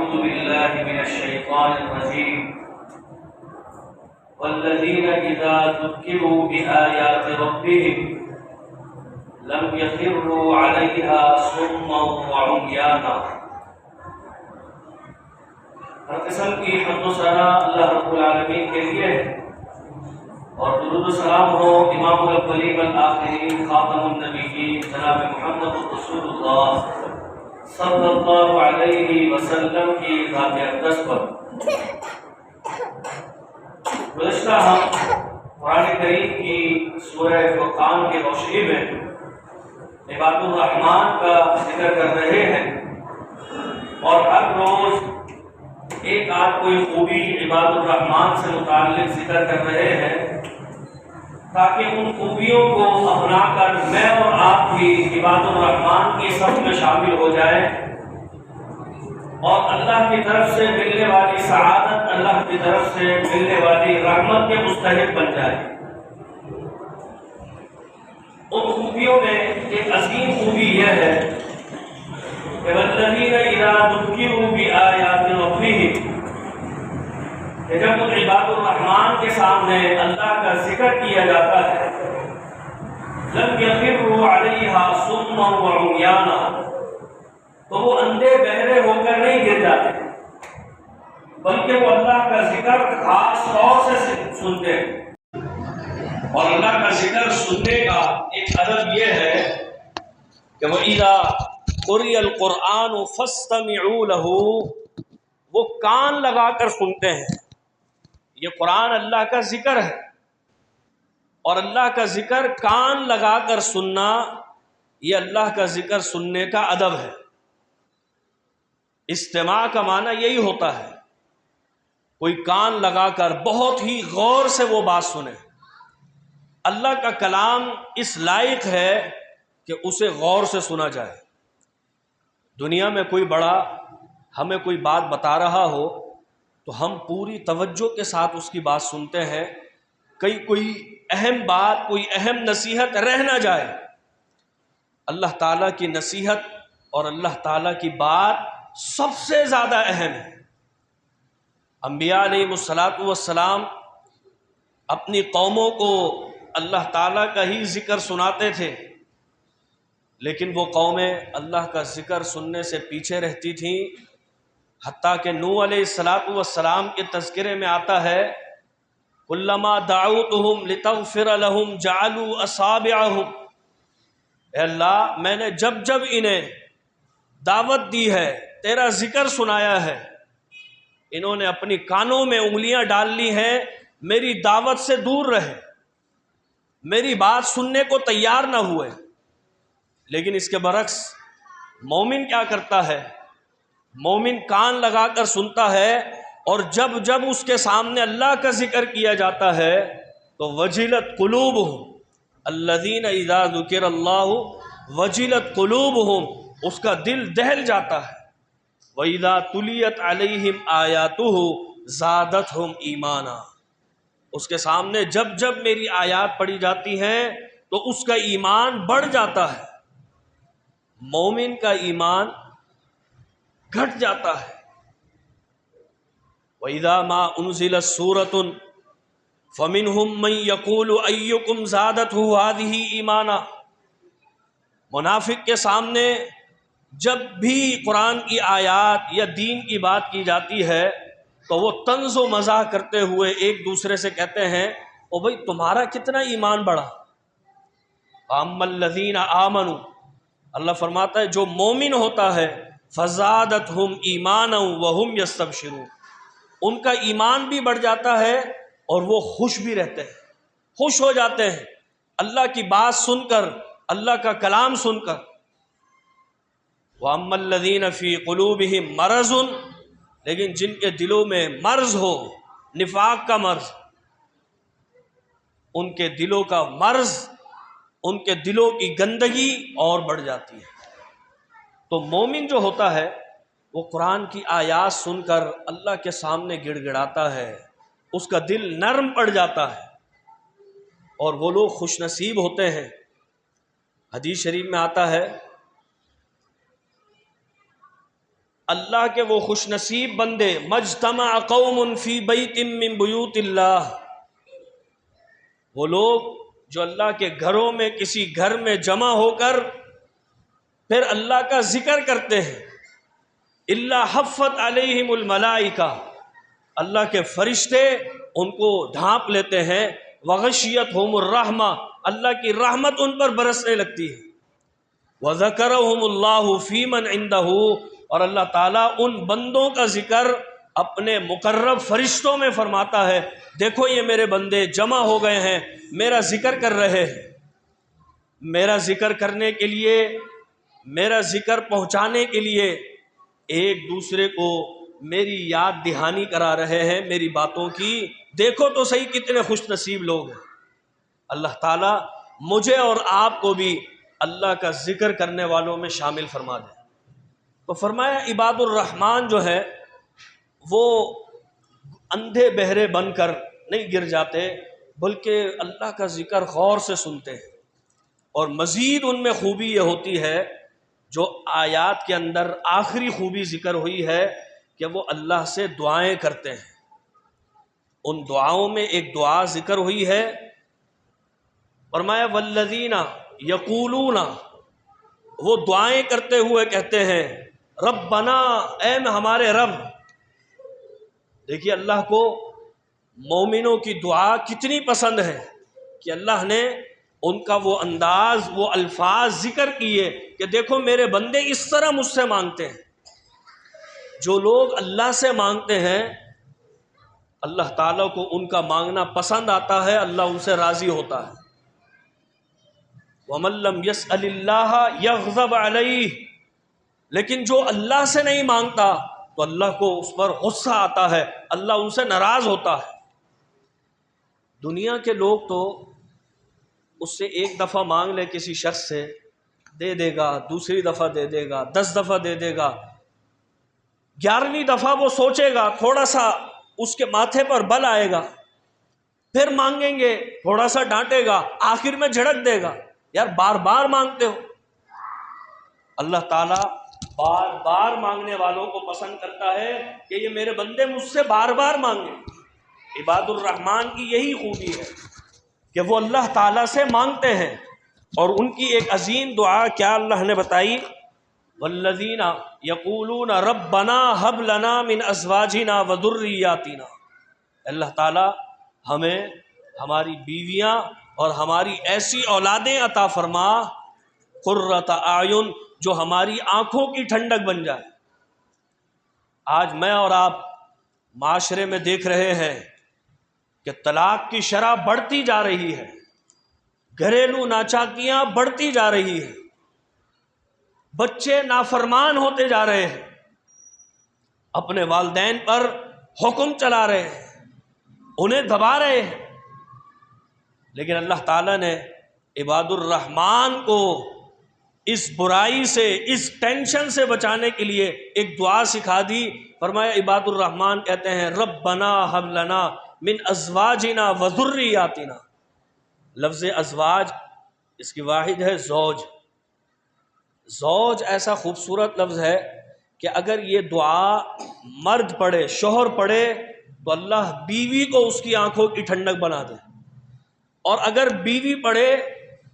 أعوذ بالله من الشيطان الرجيم والذين إذا ذكروا بآيات ربهم لم يخروا عليها صما وعميانا۔ ہر قسم کی حمد و ثنا اللہ رب العالمین کے لیے ہے، اور درود و سلام ہو امام الاولین والآخرین خاتم النبیین جناب محمد رسول اللہ صلی اللہ علیہ وسلم کی ذات اقدس پر۔ گزشتہ ہم قرآن کریم کی سورہ فرقان کی روشنی میں عباد الرحمن کا ذکر کر رہے ہیں، اور ہر روز ایک آدھ کوئی خوبی عباد الرحمن سے متعلق ذکر کر رہے ہیں، تاکہ ان خوبیوں کو اپنا کر میں اور آپ بھی عباد الرحمن کی صف میں شامل ہو جائیں، اور اللہ کی طرف سے ملنے والی سعادت، اللہ کی طرف سے ملنے والی رحمت کے مستحق بن جائیں۔ ان خوبیوں میں ایک عظیم خوبی یہ ہے کہ والذین اذا ذکروا بآیات ربہم، کہ جب ان عباد الرحمن کے سامنے اللہ کا ذکر کیا جاتا ہے لم یخروا علیہا صما وعمیانا، تو وہ اندھے بہرے ہو کر نہیں گر جاتے، بلکہ وہ اللہ کا ذکر خاص طور سے سنتے ہیں۔ اور اللہ کا ذکر سننے کا ایک ادب یہ ہے کہ وَإِذَا قُرِئَ الْقُرْآنُ فَاسْتَمِعُوا لَهُ، وہ کان لگا کر سنتے ہیں۔ یہ قرآن اللہ کا ذکر ہے، اور اللہ کا ذکر کان لگا کر سننا، یہ اللہ کا ذکر سننے کا ادب ہے۔ استماع کا معنی یہی ہوتا ہے، کوئی کان لگا کر بہت ہی غور سے وہ بات سنے۔ اللہ کا کلام اس لائق ہے کہ اسے غور سے سنا جائے۔ دنیا میں کوئی بڑا ہمیں کوئی بات بتا رہا ہو تو ہم پوری توجہ کے ساتھ اس کی بات سنتے ہیں، کوئی اہم بات، کوئی اہم نصیحت رہ نہ جائے۔ اللہ تعالیٰ کی نصیحت اور اللہ تعالیٰ کی بات سب سے زیادہ اہم ہے۔ انبیاء علیہ السلام اپنی قوموں کو اللہ تعالیٰ کا ہی ذکر سناتے تھے، لیکن وہ قومیں اللہ کا ذکر سننے سے پیچھے رہتی تھیں، حتیٰ کہ نوح علیہ السلام کے تذکرے میں آتا ہے کلما دعوتہم لتغفر لہم جعلوا اصابعہم، اے اللہ میں نے جب جب انہیں دعوت دی ہے، تیرا ذکر سنایا ہے، انہوں نے اپنی کانوں میں انگلیاں ڈال لی ہیں، میری دعوت سے دور رہے، میری بات سننے کو تیار نہ ہوئے۔ لیکن اس کے برعکس مومن کیا کرتا ہے؟ مومن کان لگا کر سنتا ہے، اور جب جب اس کے سامنے اللہ کا ذکر کیا جاتا ہے تو وجلت قلوبہم الذین اذا ذکر اللہ وجلت قلوبہم، اس کا دل دہل جاتا ہے۔ وَإِذَا تُلِيَتْ عَلَيْهِمْ آيَاتُهُ زَادَتْهُمْ ایمانا، اس کے سامنے جب جب میری آیات پڑھی جاتی ہیں تو اس کا ایمان بڑھ جاتا ہے۔ مومن کا ایمان گھٹ جاتا ہے۔ وَإِذَا مَا أُنزِلَتْ سُورَةٌ فَمِنْهُمْ مَنْ يَقُولُ أَيُّكُمْ زَادَتْهُ هَذِهِ ایمانا، منافق کے سامنے جب بھی قرآن کی آیات یا دین کی بات کی جاتی ہے تو وہ طنز و مزاح کرتے ہوئے ایک دوسرے سے کہتے ہیں او بھائی تمہارا کتنا ایمان بڑھا۔ فَأَمَّا الَّذِينَ آمَنُوا، اللہ فرماتا ہے جو مومن ہوتا ہے فَزَادَتْهُمْ ایمَانًا وَهُمْ يَسْتَبْشِرُونَ، ان کا ایمان بھی بڑھ جاتا ہے اور وہ خوش بھی رہتے ہیں، خوش ہو جاتے ہیں اللہ کی بات سن کر، اللہ کا کلام سن کر۔ وَأَمَّا الَّذِينَ فِي قُلُوبِهِمْ مَرَضٌ، لیکن جن کے دلوں میں مرض ہو، نفاق کا مرض، ان کے دلوں کا مرض، ان کے دلوں کی گندگی اور بڑھ جاتی ہے۔ تو مومن جو ہوتا ہے وہ قرآن کی آیات سن کر اللہ کے سامنے گڑ گڑاتا ہے، اس کا دل نرم پڑ جاتا ہے، اور وہ لوگ خوش نصیب ہوتے ہیں۔ حدیث شریف میں آتا ہے اللہ کے وہ خوش نصیب بندے، مجتمع قوم فی بیت من بیوت اللہ، وہ لوگ جو اللہ کے گھروں میں کسی گھر میں جمع ہو کر پھر اللہ کا ذکر کرتے ہیں، الا حفت علیہم الملائکہ، اللہ کے فرشتے ان کو ڈھانپ لیتے ہیں، وغشیتہم الرحمہ، اللہ کی رحمت ان پر برسنے لگتی ہے، وذکرہم اللہ فی من عندہ، اور اللہ تعالیٰ ان بندوں کا ذکر اپنے مقرب فرشتوں میں فرماتا ہے، دیکھو یہ میرے بندے جمع ہو گئے ہیں، میرا ذکر کر رہے ہیں، میرا ذکر کرنے کے لیے، میرا ذکر پہنچانے کے لیے ایک دوسرے کو میری یاد دہانی کرا رہے ہیں میری باتوں کی، دیکھو تو صحیح کتنے خوش نصیب لوگ ہیں۔ اللہ تعالیٰ مجھے اور آپ کو بھی اللہ کا ذکر کرنے والوں میں شامل فرما دے۔ تو فرمایا عباد الرحمن جو ہے وہ اندھے بہرے بن کر نہیں گر جاتے، بلکہ اللہ کا ذکر غور سے سنتے ہیں، اور مزید ان میں خوبی یہ ہوتی ہے جو آیات کے اندر آخری خوبی ذکر ہوئی ہے کہ وہ اللہ سے دعائیں کرتے ہیں۔ ان دعاؤں میں ایک دعا ذکر ہوئی ہے، فرمایا والذین یقولون، وہ دعائیں کرتے ہوئے کہتے ہیں ربنا، اے ہمارے رب۔ دیکھیے اللہ کو مومنوں کی دعا کتنی پسند ہے کہ اللہ نے ان کا وہ انداز، وہ الفاظ ذکر کیے کہ دیکھو میرے بندے اس طرح مجھ سے مانگتے ہیں۔ جو لوگ اللہ سے مانگتے ہیں اللہ تعالیٰ کو ان کا مانگنا پسند آتا ہے، اللہ ان سے راضی ہوتا ہے۔ وَمَن لَّمْ يَسْأَلِ اللَّهَ يَغْضَبْ عَلَيْهِ، لیکن جو اللہ سے نہیں مانگتا تو اللہ کو اس پر غصہ آتا ہے، اللہ ان سے ناراض ہوتا ہے۔ دنیا کے لوگ تو اس سے ایک دفعہ مانگ لے کسی شخص سے، دے دے گا، دوسری دفعہ دے دے گا، 10 دفعہ دے دے گا، 11ویں دفعہ وہ سوچے گا، تھوڑا سا اس کے ماتھے پر بل آئے گا، پھر مانگیں گے، تھوڑا سا ڈانٹے گا، آخر میں جھڑک دے گا، یار بار بار مانگتے ہو۔ اللہ تعالیٰ بار بار مانگنے والوں کو پسند کرتا ہے کہ یہ میرے بندے مجھ سے بار بار مانگیں۔ عباد الرحمن کی یہی خوبی ہے کہ وہ اللہ تعالیٰ سے مانگتے ہیں، اور ان کی ایک عظیم دعا کیا اللہ نے بتائی، والذین یقولون ربنا ھب لنا من ازواجنا وذریاتنا، اللہ تعالیٰ ہمیں ہماری بیویاں اور ہماری ایسی اولادیں عطا فرما، قرۃ اعین، جو ہماری آنکھوں کی ٹھنڈک بن جائے۔ آج میں اور آپ معاشرے میں دیکھ رہے ہیں کہ طلاق کی شرح بڑھتی جا رہی ہے، گھریلو ناچاکیاں بڑھتی جا رہی ہیں، بچے نافرمان ہوتے جا رہے ہیں، اپنے والدین پر حکم چلا رہے ہیں، انہیں دبا رہے ہیں۔ لیکن اللہ تعالیٰ نے عباد الرحمن کو اس برائی سے، اس ٹینشن سے بچانے کے لیے ایک دعا سکھا دی۔ فرمایا عباد الرحمن کہتے ہیں ربنا ھب لنا من ازواجنا وذریاتنا، لفظ ازواج اس کی واحد ہے زوج۔ زوج ایسا خوبصورت لفظ ہے کہ اگر یہ دعا مرد پڑھے، شوہر پڑھے، تو اللہ بیوی کو اس کی آنکھوں کی ٹھنڈک بنا دے، اور اگر بیوی پڑھے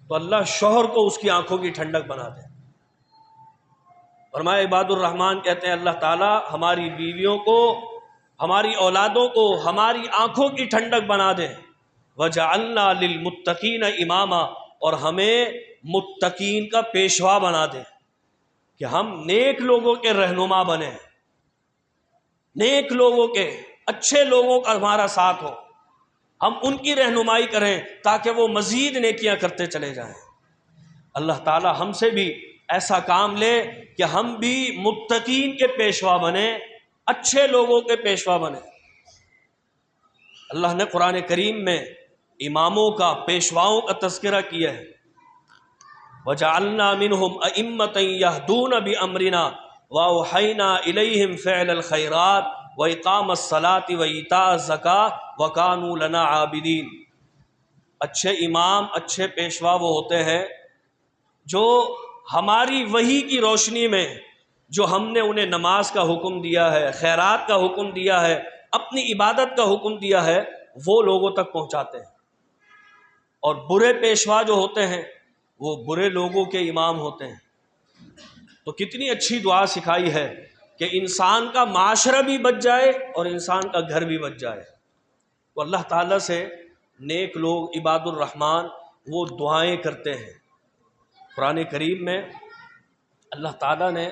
تو اللہ شوہر کو اس کی آنکھوں کی ٹھنڈک بنا دے۔ فرمایا عباد الرحمن کہتے ہیں اللہ تعالیٰ ہماری بیویوں کو، ہماری اولادوں کو ہماری آنکھوں کی ٹھنڈک بنا دے، وَجَعَلْنَا لِلْمُتَّقِينَ إِمَامًا، اور ہمیں متقین کا پیشوا بنا دے، کہ ہم نیک لوگوں کے رہنما بنیں، نیک لوگوں کے، اچھے لوگوں کا ہمارا ساتھ ہو، ہم ان کی رہنمائی کریں تاکہ وہ مزید نیکیاں کرتے چلے جائیں۔ اللہ تعالی ہم سے بھی ایسا کام لے کہ ہم بھی متقین کے پیشوا بنیں، اچھے لوگوں کے پیشوا بنیں۔ اللہ نے قرآن کریم میں اماموں کا، پیشواؤں کا تذکرہ کیا ہے، وَجَعَلْنَا مِنْهُمْ أَئِمَّةً يَهْدُونَ بِأَمْرِنَا وَأَوْحَيْنَا إِلَيْهِمْ فِعْلَ الْخَيْرَاتِ وَإِقَامَ الصَّلَاةِ وَإِيتَاءَ الزَّكَاةِ وَكَانُوا لَنَا عَابِدِينَ۔ اچھے امام، اچھے پیشوا وہ ہوتے ہیں جو ہماری وحی کی روشنی میں جو ہم نے انہیں نماز کا حکم دیا ہے، خیرات کا حکم دیا ہے، اپنی عبادت کا حکم دیا ہے، وہ لوگوں تک پہنچاتے ہیں۔ اور برے پیشوا جو ہوتے ہیں وہ برے لوگوں کے امام ہوتے ہیں۔ تو کتنی اچھی دعا سکھائی ہے کہ انسان کا معاشرہ بھی بچ جائے اور انسان کا گھر بھی بچ جائے۔ تو اللہ تعالیٰ سے نیک لوگ، عباد الرحمن، وہ دعائیں کرتے ہیں۔ قرآن کریم میں اللہ تعالیٰ نے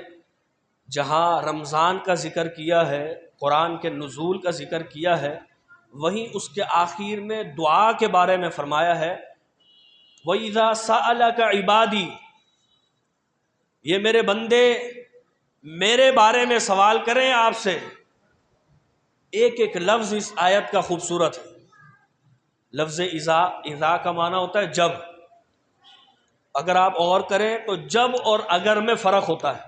جہاں رمضان کا ذکر کیا ہے، قرآن کے نزول کا ذکر کیا ہے، وہیں اس کے آخر میں دعا کے بارے میں فرمایا ہے، وَإِذَا سَأَلَكَ عِبَادِي، یہ میرے بندے میرے بارے میں سوال کریں آپ سے۔ ایک ایک لفظ اس آیت کا خوبصورت ہے۔ لفظ اذا کا معنی ہوتا ہے جب۔ اگر آپ غور کریں تو جب اور اگر میں فرق ہوتا ہے۔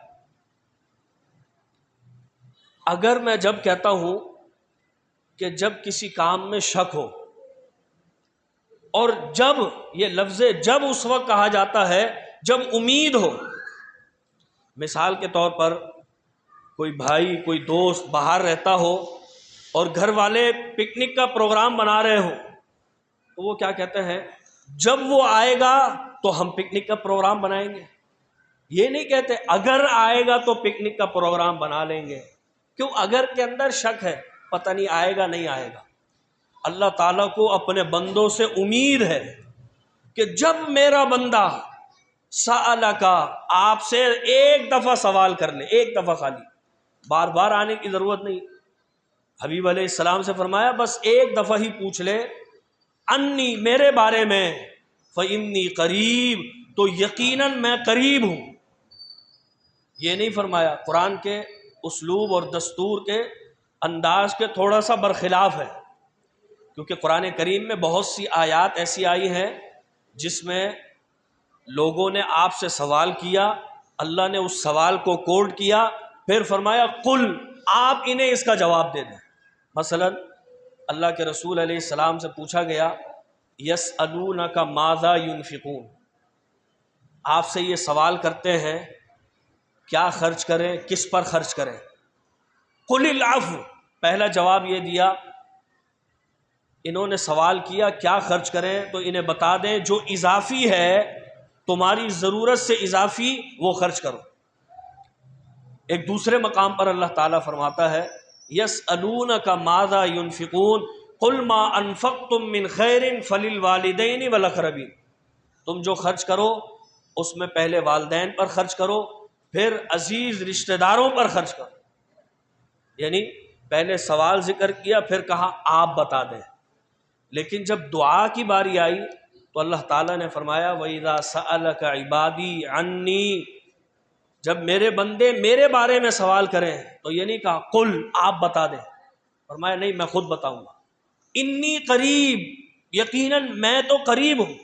اگر میں جب کہتا ہوں کہ جب کسی کام میں شک ہو، اور جب، یہ لفظ جب اس وقت کہا جاتا ہے جب امید ہو۔ مثال کے طور پر کوئی بھائی، کوئی دوست باہر رہتا ہو اور گھر والے پکنک کا پروگرام بنا رہے ہوں، تو وہ کیا کہتے ہیں، جب وہ آئے گا تو ہم پکنک کا پروگرام بنائیں گے۔ یہ نہیں کہتے اگر آئے گا تو پکنک کا پروگرام بنا لیں گے۔ کیوں؟ اگر کے اندر شک ہے، پتہ نہیں آئے گا نہیں آئے گا۔ اللہ تعالیٰ کو اپنے بندوں سے امید ہے کہ جب میرا بندہ سألکا، آپ سے ایک دفعہ سوال کر لے، ایک دفعہ خالی، بار بار آنے کی ضرورت نہیں۔ حبیب علیہ السلام سے فرمایا بس ایک دفعہ ہی پوچھ لے، انی، میرے بارے میں، فإنی قریب، تو یقیناً میں قریب ہوں۔ یہ نہیں فرمایا، قرآن کے اسلوب اور دستور کے انداز کے تھوڑا سا برخلاف ہے، کیونکہ قرآن کریم میں بہت سی آیات ایسی آئی ہیں جس میں لوگوں نے آپ سے سوال کیا، اللہ نے اس سوال کو کوٹ کیا، پھر فرمایا قل، آپ انہیں اس کا جواب دے دیں۔ مثلا اللہ کے رسول علیہ السلام سے پوچھا گیا، یسألونک ماذا ینفقون، آپ سے یہ سوال کرتے ہیں کیا خرچ کریں، کس پر خرچ کریں۔ قل العفو، پہلا جواب یہ دیا، انہوں نے سوال کیا کیا خرچ کریں تو انہیں بتا دیں جو اضافی ہے، تمہاری ضرورت سے اضافی وہ خرچ کرو۔ ایک دوسرے مقام پر اللہ تعالیٰ فرماتا ہے، یسألونک ماذا ینفقون قل ما انفقتم من خیر فللوالدین والاقربین، تم جو خرچ کرو اس میں پہلے والدین پر خرچ کرو، پھر عزیز رشتہ داروں پر خرچ کرو۔ یعنی پہلے سوال ذکر کیا، پھر کہا آپ بتا دیں۔ لیکن جب دعا کی باری آئی تو اللہ تعالیٰ نے فرمایا وَإِذَا سَأَلَكَ عِبَادِي عَنِّي، جب میرے بندے میرے بارے میں سوال کریں تو یہ نہیں کہا قل، آپ بتا دیں، فرمایا نہیں میں خود بتاؤں گا، انی قریب، یقیناً میں تو قریب ہوں۔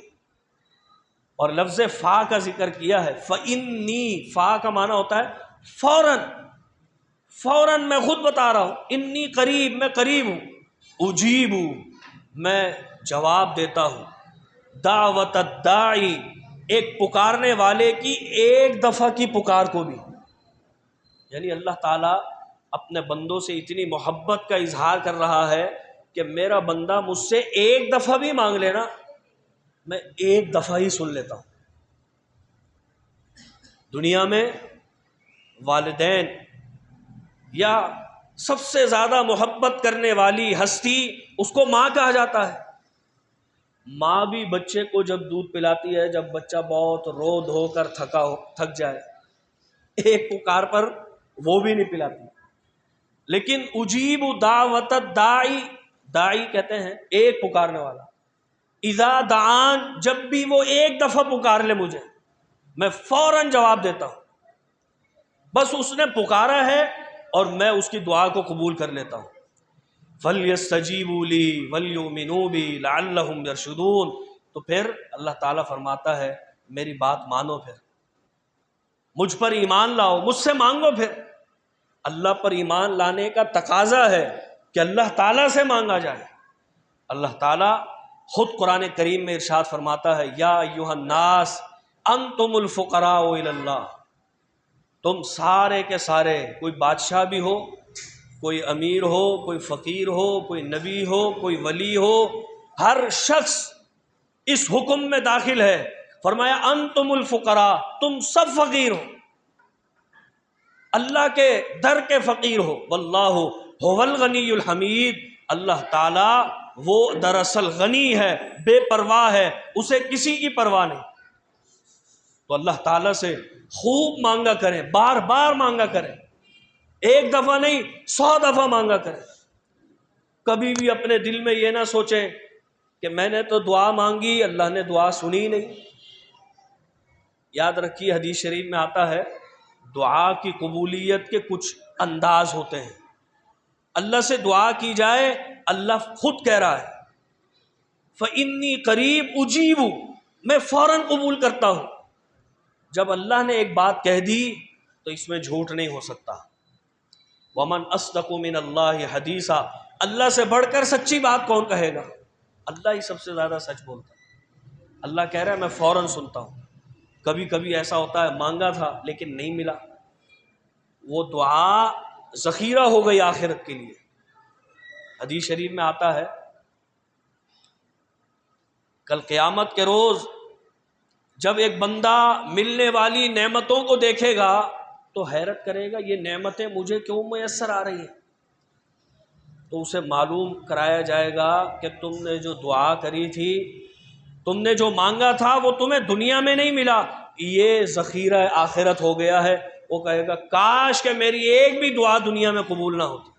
اور لفظ فا کا ذکر کیا ہے، فَإِنِّي، فا کا معنی ہوتا ہے فوراً، فوراً میں خود بتا رہا ہوں، انی قریب، میں قریب ہوں، اجیب، میں جواب دیتا ہوں، دعوت الداعی، ایک پکارنے والے کی ایک دفعہ کی پکار کو بھی۔ یعنی اللہ تعالیٰ اپنے بندوں سے اتنی محبت کا اظہار کر رہا ہے کہ میرا بندہ مجھ سے ایک دفعہ بھی مانگ لینا، میں ایک دفعہ ہی سن لیتا ہوں۔ دنیا میں والدین یا سب سے زیادہ محبت کرنے والی ہستی اس کو ماں کہا جاتا ہے۔ ماں بھی بچے کو جب دودھ پلاتی ہے، جب بچہ بہت رو دھو کر تھک جائے، ایک پکار پر وہ بھی نہیں پلاتی۔ لیکن اجیب دعوت الداعی، داعی کہتے ہیں ایک پکارنے والا، اذا دعان، جب بھی وہ ایک دفعہ پکار لے مجھے، میں فوراً جواب دیتا ہوں۔ بس اس نے پکارا ہے اور میں اس کی دعا کو قبول کر لیتا ہوں۔ فَلْيَسْتَجِيبُوا لِي وَلْيُؤْمِنُوا بِي لَعَلَّهُمْ يَرْشُدُونَ، تو پھر اللہ تعالیٰ فرماتا ہے میری بات مانو، پھر مجھ پر ایمان لاؤ، مجھ سے مانگو۔ پھر اللہ پر ایمان لانے کا تقاضا ہے کہ اللہ تعالیٰ سے مانگا جائے۔ اللہ تعالیٰ خود قرآن کریم میں ارشاد فرماتا ہے، یا ایھا الناس انتم الفقراء الی اللہ، تم سارے کے سارے، کوئی بادشاہ بھی ہو، کوئی امیر ہو، کوئی فقیر ہو، کوئی نبی ہو، کوئی ولی ہو، ہر شخص اس حکم میں داخل ہے۔ فرمایا انتم الفقراء، تم سب فقیر ہو، اللہ کے در کے فقیر ہو۔ واللہ هو الغنی الحمید، اللہ تعالیٰ وہ دراصل غنی ہے، بے پرواہ ہے، اسے کسی کی پرواہ نہیں۔ تو اللہ تعالیٰ سے خوب مانگا کریں، بار بار مانگا کریں، ایک دفعہ نہیں 100 دفعہ مانگا کریں۔ کبھی بھی اپنے دل میں یہ نہ سوچیں کہ میں نے تو دعا مانگی، اللہ نے دعا سنی نہیں۔ یاد رکھیے حدیث شریف میں آتا ہے دعا کی قبولیت کے کچھ انداز ہوتے ہیں۔ اللہ سے دعا کی جائے، اللہ خود کہہ رہا ہے فَإِنِّي قَرِيبٌ أُجِيبُ، میں فوراً قبول کرتا ہوں۔ جب اللہ نے ایک بات کہہ دی تو اس میں جھوٹ نہیں ہو سکتا۔ وَمَنْ أَصْدَقُ مِنَ اللَّهِ حَدِيثًا، اللہ سے بڑھ کر سچی بات کون کہے گا؟ اللہ ہی سب سے زیادہ سچ بولتا ہے۔ اللہ کہہ رہا ہے میں فوراً سنتا ہوں۔ کبھی کبھی ایسا ہوتا ہے مانگا تھا لیکن نہیں ملا، وہ دعا ذخیرہ ہو گئی آخرت کے لیے۔ حدیث شریف میں آتا ہے کل قیامت کے روز جب ایک بندہ ملنے والی نعمتوں کو دیکھے گا تو حیرت کرے گا یہ نعمتیں مجھے کیوں میسر آ رہی ہیں؟ تو اسے معلوم کرایا جائے گا کہ تم نے جو دعا کری تھی، تم نے جو مانگا تھا وہ تمہیں دنیا میں نہیں ملا، یہ ذخیرہ آخرت ہو گیا ہے۔ وہ کہے گا کاش کہ میری ایک بھی دعا دنیا میں قبول نہ ہوتی۔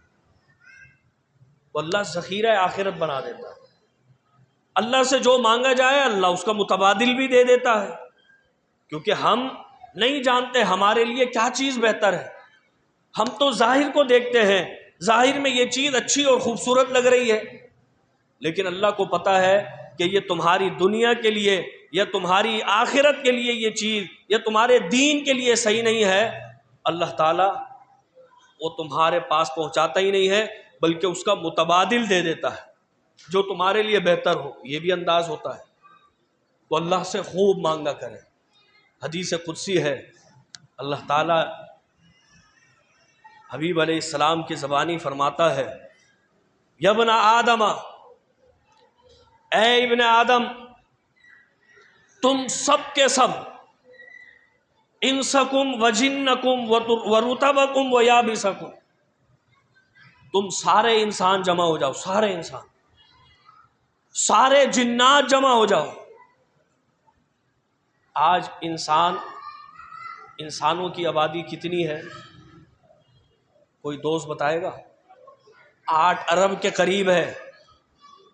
وہ اللہ ذخیرہ آخرت بنا دیتا ہے۔ اللہ سے جو مانگا جائے اللہ اس کا متبادل بھی دے دیتا ہے، کیونکہ ہم نہیں جانتے ہمارے لیے کیا چیز بہتر ہے۔ ہم تو ظاہر کو دیکھتے ہیں، ظاہر میں یہ چیز اچھی اور خوبصورت لگ رہی ہے، لیکن اللہ کو پتہ ہے کہ یہ تمہاری دنیا کے لیے یا تمہاری آخرت کے لیے یہ چیز یا تمہارے دین کے لیے صحیح نہیں ہے۔ اللہ تعالیٰ وہ تمہارے پاس پہنچاتا ہی نہیں ہے بلکہ اس کا متبادل دے دیتا ہے جو تمہارے لیے بہتر ہو۔ یہ بھی انداز ہوتا ہے۔ تو اللہ سے خوب مانگا کریں۔ حدیث قدسی ہے، اللہ تعالیٰ حبیب علیہ السلام کی زبانی فرماتا ہے یا ابن آدم، اے ابن آدم، تم سب کے سب انسکم وجنکم ورطبکم ویابسکم، تم سارے انسان جمع ہو جاؤ، سارے انسان، سارے جنات جمع ہو جاؤ۔ آج انسانوں کی آبادی کتنی ہے؟ کوئی دوست بتائے گا؟ 8 ارب کے قریب ہے۔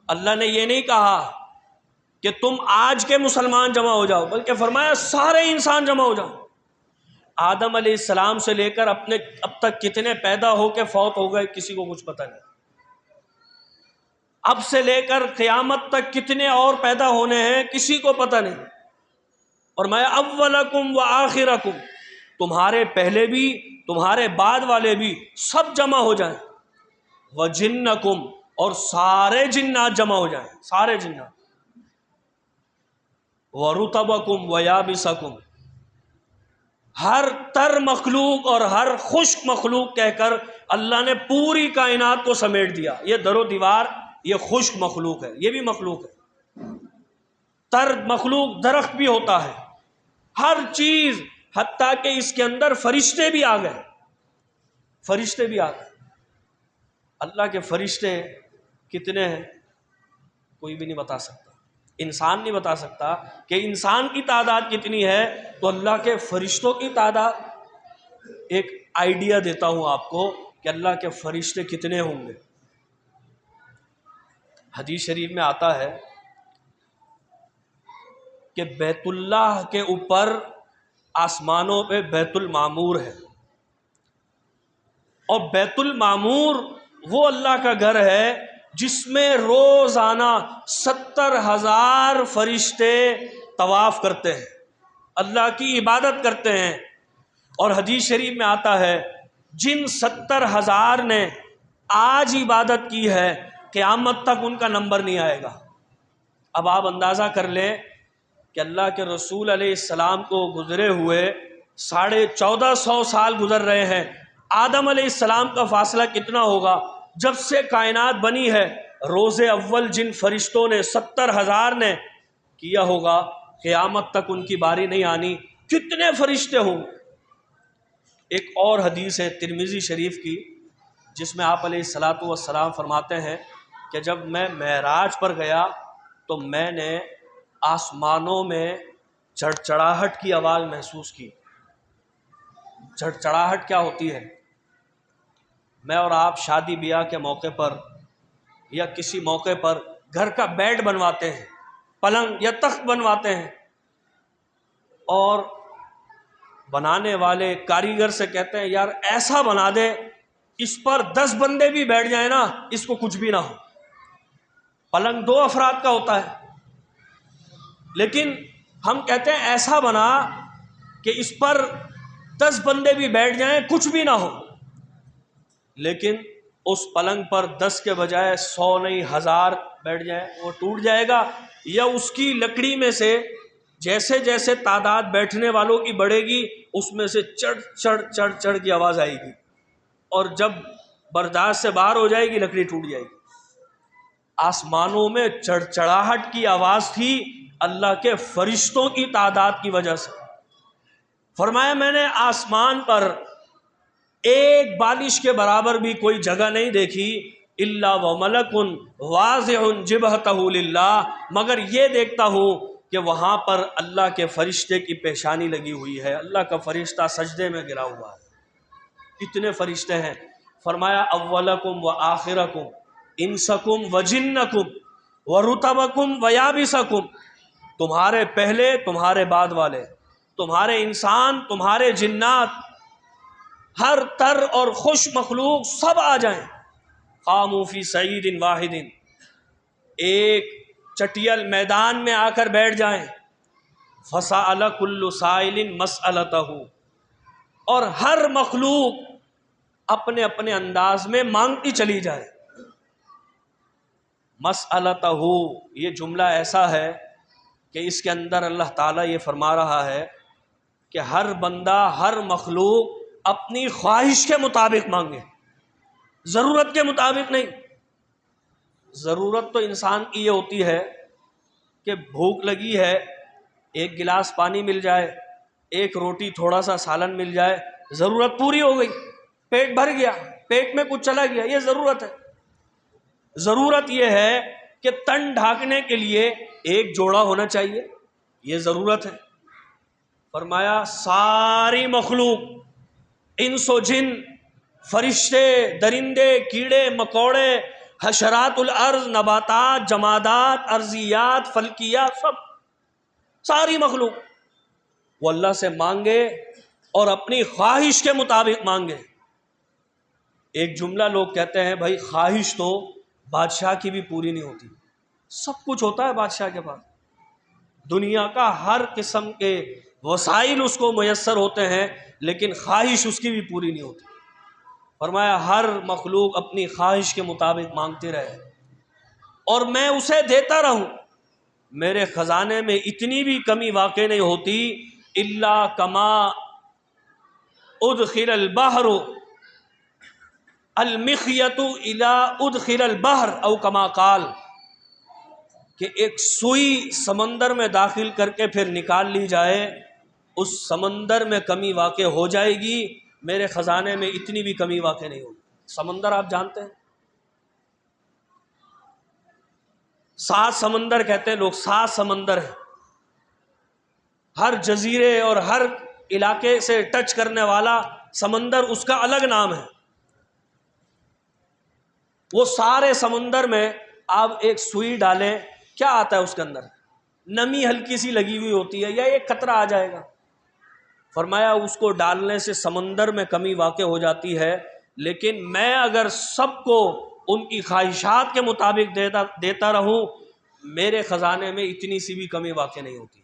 اللہ نے یہ نہیں کہا کہ تم آج کے مسلمان جمع ہو جاؤ، بلکہ فرمایا سارے انسان جمع ہو جاؤ۔ آدم علیہ السلام سے لے کر اب تک کتنے پیدا ہو کے فوت ہو گئے کسی کو کچھ پتہ نہیں۔ اب سے لے کر قیامت تک کتنے اور پیدا ہونے ہیں کسی کو پتہ نہیں۔ فرمایا اولکم و آخرکم، تمہارے پہلے بھی تمہارے بعد والے بھی سب جمع ہو جائیں، وجنکم، اور سارے جنات جمع ہو جائیں، سارے جنات، ورطبکم ویابسکم، ہر تر مخلوق اور ہر خشک مخلوق کہہ کر اللہ نے پوری کائنات کو سمیٹ دیا۔ یہ در و دیوار یہ خشک مخلوق ہے، یہ بھی مخلوق ہے۔ تر مخلوق درخت بھی ہوتا ہے، ہر چیز، حتیٰ کہ اس کے اندر فرشتے بھی آ گئے، فرشتے بھی آ گئے۔ اللہ کے فرشتے کتنے ہیں کوئی بھی نہیں بتا سکتا، انسان نہیں بتا سکتا کہ انسان کی تعداد کتنی ہے، تو اللہ کے فرشتوں کی تعداد ایک آئیڈیا دیتا ہوں آپ کو کہ اللہ کے فرشتے کتنے ہوں گے۔ حدیث شریف میں آتا ہے کہ بیت اللہ کے اوپر آسمانوں پہ بیت المعمور ہے، اور بیت المعمور وہ اللہ کا گھر ہے جس میں روزانہ 70,000 فرشتے طواف کرتے ہیں، اللہ کی عبادت کرتے ہیں۔ اور حدیث شریف میں آتا ہے جن 70,000 نے آج عبادت کی ہے قیامت تک ان کا نمبر نہیں آئے گا۔ اب آپ اندازہ کر لیں کہ اللہ کے رسول علیہ السلام کو گزرے ہوئے 1450 سال گزر رہے ہیں۔ آدم علیہ السلام کا فاصلہ کتنا ہوگا؟ جب سے کائنات بنی ہے روز اول جن فرشتوں نے 70,000 نے کیا ہوگا، قیامت تک ان کی باری نہیں آنی، کتنے فرشتے ہوں۔ ایک اور حدیث ہے ترمذی شریف کی، جس میں آپ علیہ الصلاۃ والسلام فرماتے ہیں کہ جب میں معراج پر گیا تو میں نے آسمانوں میں چڑچڑاہٹ کی آواز محسوس کی۔ چڑچڑاہٹ کیا ہوتی ہے؟ میں اور آپ شادی بیاہ کے موقع پر یا کسی موقع پر گھر کا بیڈ بنواتے ہیں، پلنگ یا تخت بنواتے ہیں، اور بنانے والے کاریگر سے کہتے ہیں یار ایسا بنا دے اس پر 10 بندے بھی بیٹھ جائیں نا اس کو کچھ بھی نہ ہو۔ پلنگ 2 افراد کا ہوتا ہے، لیکن ہم کہتے ہیں ایسا بنا کہ اس پر 10 بندے بھی بیٹھ جائیں کچھ بھی نہ ہو، لیکن اس پلنگ پر 10 کے بجائے 100 نہیں 1000 بیٹھ جائیں وہ ٹوٹ جائے گا، یا اس کی لکڑی میں سے جیسے جیسے تعداد بیٹھنے والوں کی بڑھے گی اس میں سے چڑھ چڑھ چڑھ چڑھ کی آواز آئے گی، اور جب برداشت سے باہر ہو جائے گی لکڑی ٹوٹ جائے گی۔ آسمانوں میں چڑچڑاہٹ کی آواز تھی اللہ کے فرشتوں کی تعداد کی وجہ سے۔ فرمایا میں نے آسمان پر ایک بالش کے برابر بھی کوئی جگہ نہیں دیکھی الا وملک واضع جبہتہ للہ، مگر یہ دیکھتا ہوں کہ وہاں پر اللہ کے فرشتے کی پیشانی لگی ہوئی ہے، اللہ کا فرشتہ سجدے میں گرا ہوا ہے۔ اتنے فرشتے ہیں۔ فرمایا اولکم و آخرکم انسکم و جنکم و رطبکم و یابسکم، تمہارے پہلے تمہارے بعد والے، تمہارے انسان تمہارے جنات، ہر تر اور خوش مخلوق سب آ جائیں۔ قاموا فی صعید واحد، ایک چٹیل میدان میں آ کر بیٹھ جائیں۔ فسأل کل سائل مسألتہ، اور ہر مخلوق اپنے اپنے انداز میں مانگتی چلی جائے۔ مسألتہ، یہ جملہ ایسا ہے کہ اس کے اندر اللہ تعالیٰ یہ فرما رہا ہے کہ ہر بندہ ہر مخلوق اپنی خواہش کے مطابق مانگے، ضرورت کے مطابق نہیں۔ ضرورت تو انسان کی یہ ہوتی ہے کہ بھوک لگی ہے، ایک گلاس پانی مل جائے، ایک روٹی تھوڑا سا سالن مل جائے، ضرورت پوری ہو گئی، پیٹ بھر گیا، پیٹ میں کچھ چلا گیا، یہ ضرورت ہے۔ ضرورت یہ ہے کہ تن ڈھانکنے کے لیے ایک جوڑا ہونا چاہیے، یہ ضرورت ہے۔ فرمایا ساری مخلوق، انس و جن، فرشتے، درندے، کیڑے مکوڑے، حشرات الارض، نباتات، جمادات، ارضیات، فلکیات، سب ساری مخلوق وہ اللہ سے مانگے اور اپنی خواہش کے مطابق مانگے۔ ایک جملہ لوگ کہتے ہیں بھائی خواہش تو بادشاہ کی بھی پوری نہیں ہوتی، سب کچھ ہوتا ہے بادشاہ کے پاس، دنیا کا ہر قسم کے وسائل اس کو میسر ہوتے ہیں، لیکن خواہش اس کی بھی پوری نہیں ہوتی۔ فرمایا ہر مخلوق اپنی خواہش کے مطابق مانگتے رہے اور میں اسے دیتا رہوں، میرے خزانے میں اتنی بھی کمی واقع نہیں ہوتی الا کما ادخل البحر المخیۃ الا ادخل البحر او کما قال، کہ ایک سوئی سمندر میں داخل کر کے پھر نکال لی جائے، اس سمندر میں کمی واقع ہو جائے گی، میرے خزانے میں اتنی بھی کمی واقع نہیں ہوگی۔ سمندر آپ جانتے ہیں، 7 سمندر کہتے ہیں لوگ، 7 سمندر ہیں، ہر جزیرے اور ہر علاقے سے ٹچ کرنے والا سمندر اس کا الگ نام ہے۔ وہ سارے سمندر میں آپ ایک سوئی ڈالیں، کیا آتا ہے اس کے اندر؟ نمی ہلکی سی لگی ہوئی ہوتی ہے یا ایک قطرہ آ جائے گا۔ فرمایا اس کو ڈالنے سے سمندر میں کمی واقع ہو جاتی ہے، لیکن میں اگر سب کو ان کی خواہشات کے مطابق دیتا رہوں، میرے خزانے میں اتنی سی بھی کمی واقع نہیں ہوتی۔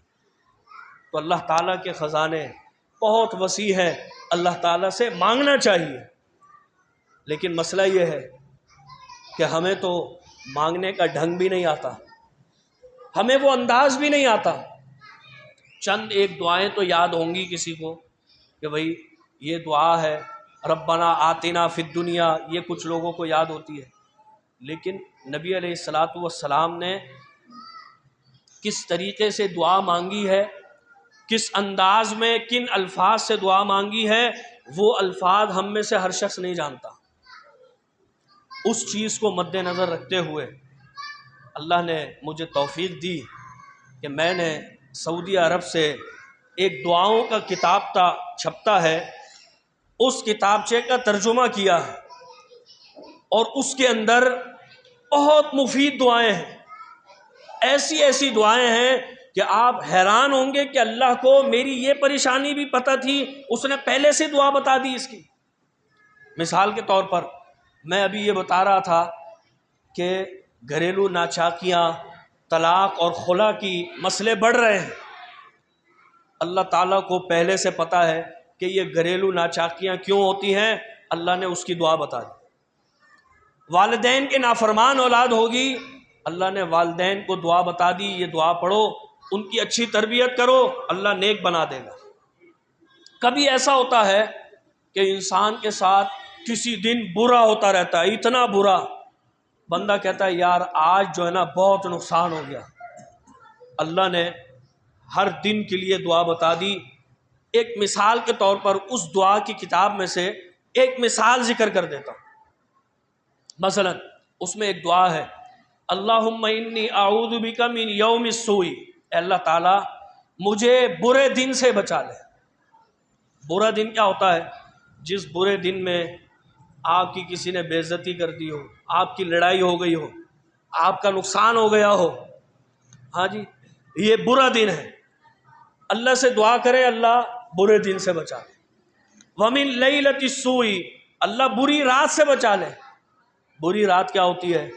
تو اللہ تعالیٰ کے خزانے بہت وسیع ہے، اللہ تعالیٰ سے مانگنا چاہیے، لیکن مسئلہ یہ ہے کہ ہمیں تو مانگنے کا ڈھنگ بھی نہیں آتا، ہمیں وہ انداز بھی نہیں آتا۔ چند ایک دعائیں تو یاد ہوں گی کسی کو کہ بھئی یہ دعا ہے ربنا آتنا فی الدنیا، یہ کچھ لوگوں کو یاد ہوتی ہے، لیکن نبی علیہ الصلاۃ والسلام نے کس طریقے سے دعا مانگی ہے، کس انداز میں کن الفاظ سے دعا مانگی ہے، وہ الفاظ ہم میں سے ہر شخص نہیں جانتا۔ اس چیز کو مد نظر رکھتے ہوئے اللہ نے مجھے توفیق دی کہ میں نے سعودی عرب سے ایک دعاؤں کا کتاب چھپتا ہے، اس کتابچے کا ترجمہ کیا ہے، اور اس کے اندر بہت مفید دعائیں ہیں، ایسی ایسی دعائیں ہیں کہ آپ حیران ہوں گے کہ اللہ کو میری یہ پریشانی بھی پتہ تھی، اس نے پہلے سے دعا بتا دی اس کی۔ مثال کے طور پر میں ابھی یہ بتا رہا تھا کہ گھریلو ناچاکیاں، طلاق اور خلا کی مسئلے بڑھ رہے ہیں۔ اللہ تعالیٰ کو پہلے سے پتہ ہے کہ یہ گھریلو ناچاکیاں کیوں ہوتی ہیں، اللہ نے اس کی دعا بتا دی۔ والدین کے نافرمان اولاد ہوگی، اللہ نے والدین کو دعا بتا دی، یہ دعا پڑھو، ان کی اچھی تربیت کرو، اللہ نیک بنا دے گا۔ کبھی ایسا ہوتا ہے کہ انسان کے ساتھ کسی دن برا ہوتا رہتا ہے، اتنا برا، بندہ کہتا ہے یار آج جو ہے نا بہت نقصان ہو گیا، اللہ نے ہر دن کے لیے دعا بتا دی۔ ایک مثال کے طور پر اس دعا کی کتاب میں سے ایک مثال ذکر کر دیتا ہوں۔ مثلا اس میں ایک دعا ہے، اللہم انی اعوذ بک من یوم السوء، اے اللہ تعالیٰ مجھے برے دن سے بچا لے۔ برا دن کیا ہوتا ہے؟ جس برے دن میں آپ کی کسی نے بے عزتی کر دی ہو، آپ کی لڑائی ہو گئی ہو، آپ کا نقصان ہو گیا ہو، ہاں جی، یہ برا دن ہے۔ اللہ سے دعا کرے اللہ برے دن سے بچا لے۔ وَمِن لَيْلَةِ السُّوءِ، اللہ بری رات سے بچا لے۔ بری رات کیا ہوتی ہے؟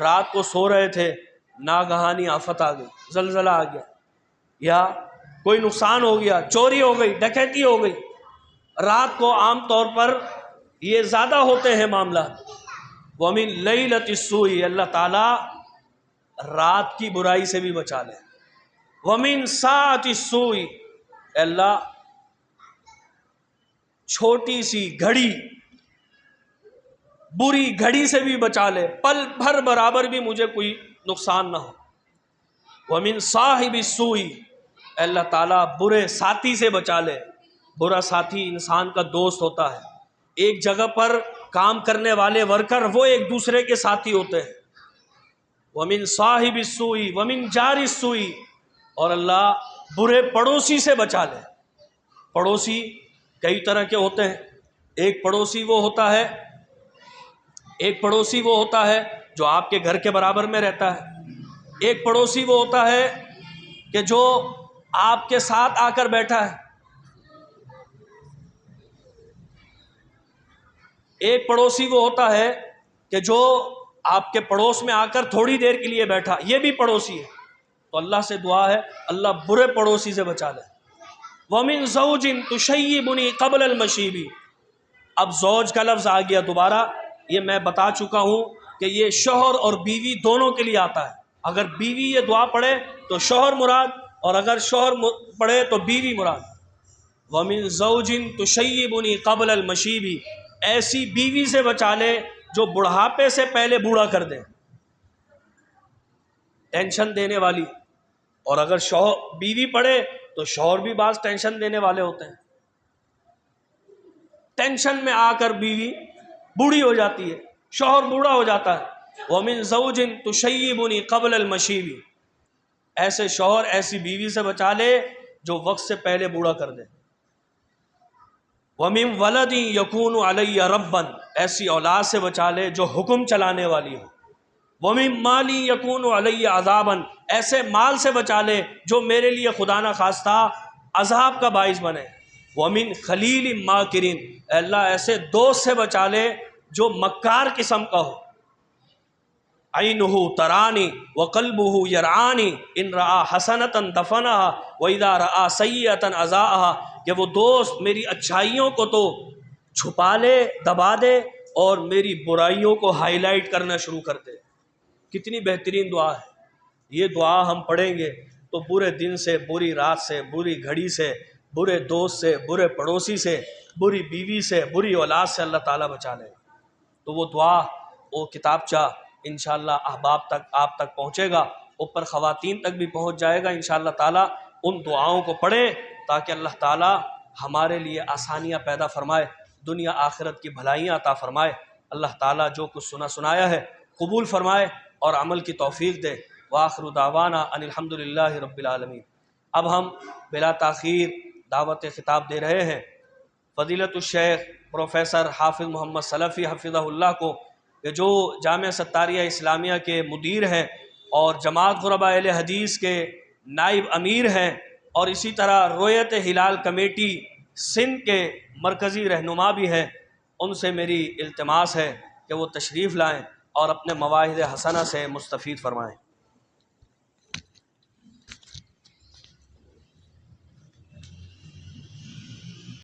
رات کو سو رہے تھے، ناگہانی آفت آ گئی، زلزلہ آ گیا، یا کوئی نقصان ہو گیا، چوری ہو گئی، ڈکیتی ہو گئی۔ رات کو عام طور پر یہ زیادہ ہوتے ہیں معاملات۔ وَمِن لَيْلَةِ السُّوءِ، اللہ تعالیٰ رات کی برائی سے بھی بچا لے۔ وَمِن سَاعَةِ السُّوءِ، اللہ چھوٹی سی گھڑی، بری گھڑی سے بھی بچا لے، پل بھر برابر بھی مجھے کوئی نقصان نہ ہو۔ وَمِن صَاحِبِ السُّوءِ، اللہ تعالیٰ برے ساتھی سے بچا لے۔ برا ساتھی انسان کا دوست ہوتا ہے، ایک جگہ پر کام کرنے والے ورکر وہ ایک دوسرے کے ساتھی ہوتے ہیں۔ وَمِن صَاحِبِ السُّوءِ وَمِن جَارِ السُّوءِ، اور اللہ برے پڑوسی سے بچا لے۔ پڑوسی کئی طرح کے ہوتے ہیں۔ ایک پڑوسی وہ ہوتا ہے جو آپ کے گھر کے برابر میں رہتا ہے۔ ایک پڑوسی وہ ہوتا ہے کہ جو آپ کے ساتھ آ کر بیٹھا ہے۔ ایک پڑوسی وہ ہوتا ہے کہ جو آپ کے پڑوس میں آ کر تھوڑی دیر کے لیے بیٹھا، یہ بھی پڑوسی ہے۔ تو اللہ سے دعا ہے اللہ برے پڑوسی سے بچا لے۔ وَمِن زَوْجٍ تُشَيِّبُنِي قَبْلَ الْمَشِيبِ، اب زوج کا لفظ آ گیا دوبارہ، یہ میں بتا چکا ہوں کہ یہ شوہر اور بیوی دونوں کے لیے آتا ہے۔ اگر بیوی یہ دعا پڑھے تو شوہر مراد، اور اگر شوہر پڑھے تو بیوی مراد۔ وَمِن زَوْجٍ تُشَيِّبُنِي قَبْلَ الْمَشِيبِ، ایسی بیوی سے بچا لے جو بڑھاپے سے پہلے بوڑھا کر دے، ٹینشن دینے والی۔ اور اگر شوہر بیوی پڑھے تو شوہر بھی بعض ٹینشن دینے والے ہوتے ہیں، ٹینشن میں آ کر بیوی بوڑھی ہو جاتی ہے، شوہر بوڑھا ہو جاتا ہے۔ وَمِن زَوْجٍ تُشَيِّبُنِي قَبْلَ الْمَشِيبِ، ایسے شوہر ایسی بیوی سے بچا لے جو وقت سے پہلے بوڑھا کر دے۔ وَمِن وَلَدٍ يَكُونُ عَلَيَّ رَبًّا، ایسی اولاد سے بچا لے جو حکم چلانے والی ہو۔ وَمِن مَالٍ يَكُونُ عَلَيَّ عَذَابًا، ایسے مال سے بچا لے جو میرے لیے خدا نخواستہ عذاب کا باعث بنے۔ وَمِن خَلِيلٍ مَاكِرٍ، اے اللہ ایسے دوست سے بچا لے جو مکار قسم کا ہو۔ عَيْنُهُ تَرَانِي وَقَلْبُهُ يَرْعَانِي إِنْ رَأَى حَسَنَةً دَفَنَهَا وَإِذَا رَأَى سَيِّئَةً أَذَاعَهَا، کہ وہ دوست میری اچھائیوں کو تو چھپا لے، دبا دے، اور میری برائیوں کو ہائی لائٹ کرنا شروع کر دے۔ کتنی بہترین دعا ہے یہ دعا، ہم پڑھیں گے تو برے دن سے، بری رات سے، بری گھڑی سے برے دوست سے، برے پڑوسی سے، بری بیوی سے، بری اولاد سے اللہ تعالیٰ بچا لے۔ تو وہ دعا، وہ کتابچہ انشاءاللہ احباب تک، آپ تک پہنچے گا، اوپر خواتین تک بھی پہنچ جائے گا انشاءاللہ تعالیٰ۔ ان دعاؤں کو پڑھیں تاکہ اللہ تعالیٰ ہمارے لیے آسانیاں پیدا فرمائے، دنیا آخرت کی بھلائیاں عطا فرمائے۔ اللہ تعالیٰ جو کچھ سنایا ہے قبول فرمائے اور عمل کی توفیق دے۔ وآخر دعوانا ان الحمدللہ رب العالمین۔ اب ہم بلا تاخیر دعوت خطاب دے رہے ہیں فضیلت الشیخ پروفیسر حافظ محمد سلفی حفظہ اللہ کو، کہ جو جامعہ ستاریہ اسلامیہ کے مدیر ہیں اور جماعت غرباء اہل حدیث کے نائب امیر ہیں، اور اسی طرح رویت ہلال کمیٹی سندھ کے مرکزی رہنما بھی ہیں۔ ان سے میری التماس ہے کہ وہ تشریف لائیں اور اپنے مواہب حسنہ سے مستفید فرمائیں۔